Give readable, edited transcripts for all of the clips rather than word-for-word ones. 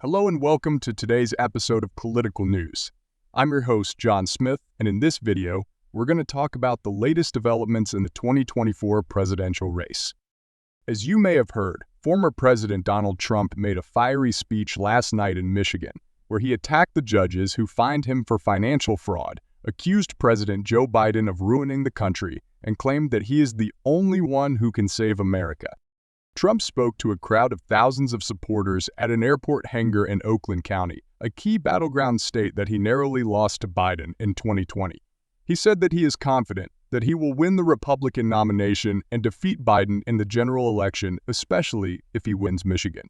Hello and welcome to today's episode of Political News. I'm your host, John Smith, and in this video, we're going to talk about the latest developments in the 2024 presidential race. As you may have heard, former President Donald Trump made a fiery speech last night in Michigan, where he attacked the judges who fined him for financial fraud, accused President Joe Biden of ruining the country, and claimed that he is the only one who can save America. Trump spoke to a crowd of thousands of supporters at an airport hangar in Oakland County, a key battleground state that he narrowly lost to Biden in 2020. He said that he is confident that he will win the Republican nomination and defeat Biden in the general election, especially if he wins Michigan.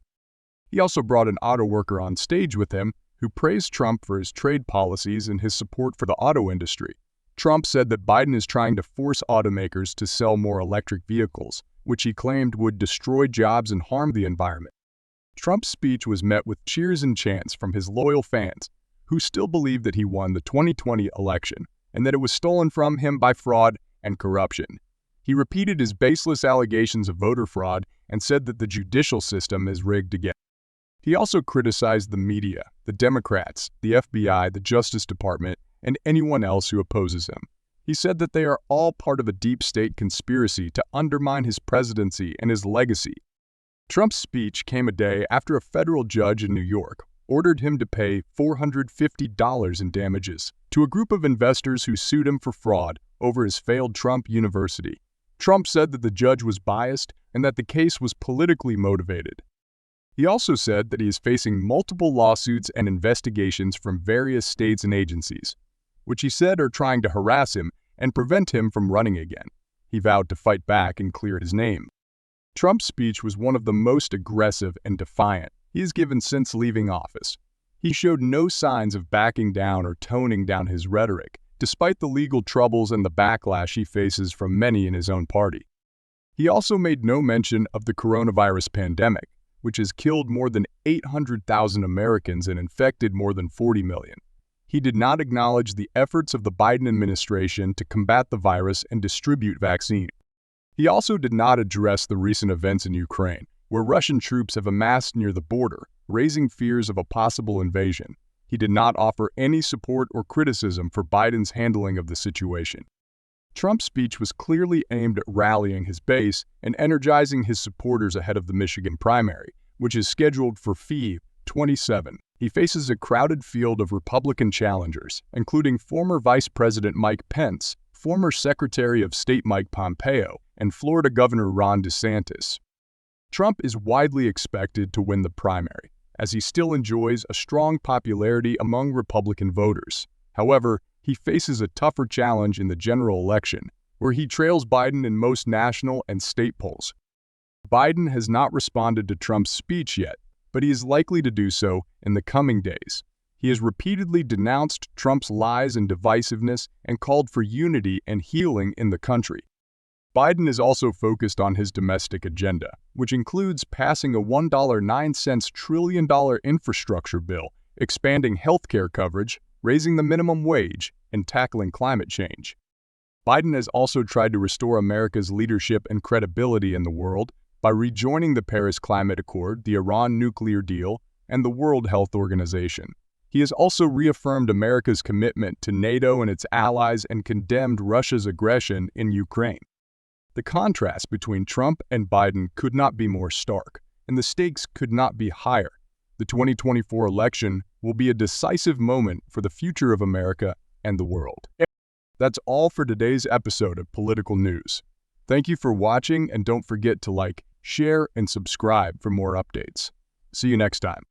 He also brought an auto worker on stage with him who praised Trump for his trade policies and his support for the auto industry. Trump said that Biden is trying to force automakers to sell more electric vehicles, which he claimed would destroy jobs and harm the environment. Trump's speech was met with cheers and chants from his loyal fans, who still believe that he won the 2020 election and that it was stolen from him by fraud and corruption. He repeated his baseless allegations of voter fraud and said that the judicial system is rigged again. He also criticized the media, the Democrats, the FBI, the Justice Department, and anyone else who opposes him. He said that they are all part of a deep state conspiracy to undermine his presidency and his legacy. Trump's speech came a day after a federal judge in New York ordered him to pay $450 in damages to a group of investors who sued him for fraud over his failed Trump University. Trump said that the judge was biased and that the case was politically motivated. He also said that he is facing multiple lawsuits and investigations from various states and agencies, which he said are trying to harass him and prevent him from running again. He vowed to fight back and clear his name. Trump's speech was one of the most aggressive and defiant he has given since leaving office. He showed no signs of backing down or toning down his rhetoric, despite the legal troubles and the backlash he faces from many in his own party. He also made no mention of the coronavirus pandemic, which has killed more than 800,000 Americans and infected more than 40 million. He did not acknowledge the efforts of the Biden administration to combat the virus and distribute vaccines. He also did not address the recent events in Ukraine, where Russian troops have amassed near the border, raising fears of a possible invasion. He did not offer any support or criticism for Biden's handling of the situation. Trump's speech was clearly aimed at rallying his base and energizing his supporters ahead of the Michigan primary, which is scheduled for Feb. 27. He faces a crowded field of Republican challengers, including former Vice President Mike Pence, former Secretary of State Mike Pompeo, and Florida Governor Ron DeSantis. Trump is widely expected to win the primary, as he still enjoys a strong popularity among Republican voters. However, he faces a tougher challenge in the general election, where he trails Biden in most national and state polls. Biden has not responded to Trump's speech yet, but he is likely to do so in the coming days. He has repeatedly denounced Trump's lies and divisiveness and called for unity and healing in the country. Biden is also focused on his domestic agenda, which includes passing a $1.09 trillion infrastructure bill, expanding healthcare coverage, raising the minimum wage, and tackling climate change. Biden has also tried to restore America's leadership and credibility in the world by rejoining the Paris Climate Accord, the Iran nuclear deal, and the World Health Organization. He has also reaffirmed America's commitment to NATO and its allies and condemned Russia's aggression in Ukraine. The contrast between Trump and Biden could not be more stark, and the stakes could not be higher. The 2024 election will be a decisive moment for the future of America and the world. That's all for today's episode of Political News. Thank you for watching, and don't forget to like, share, and subscribe for more updates. See you next time.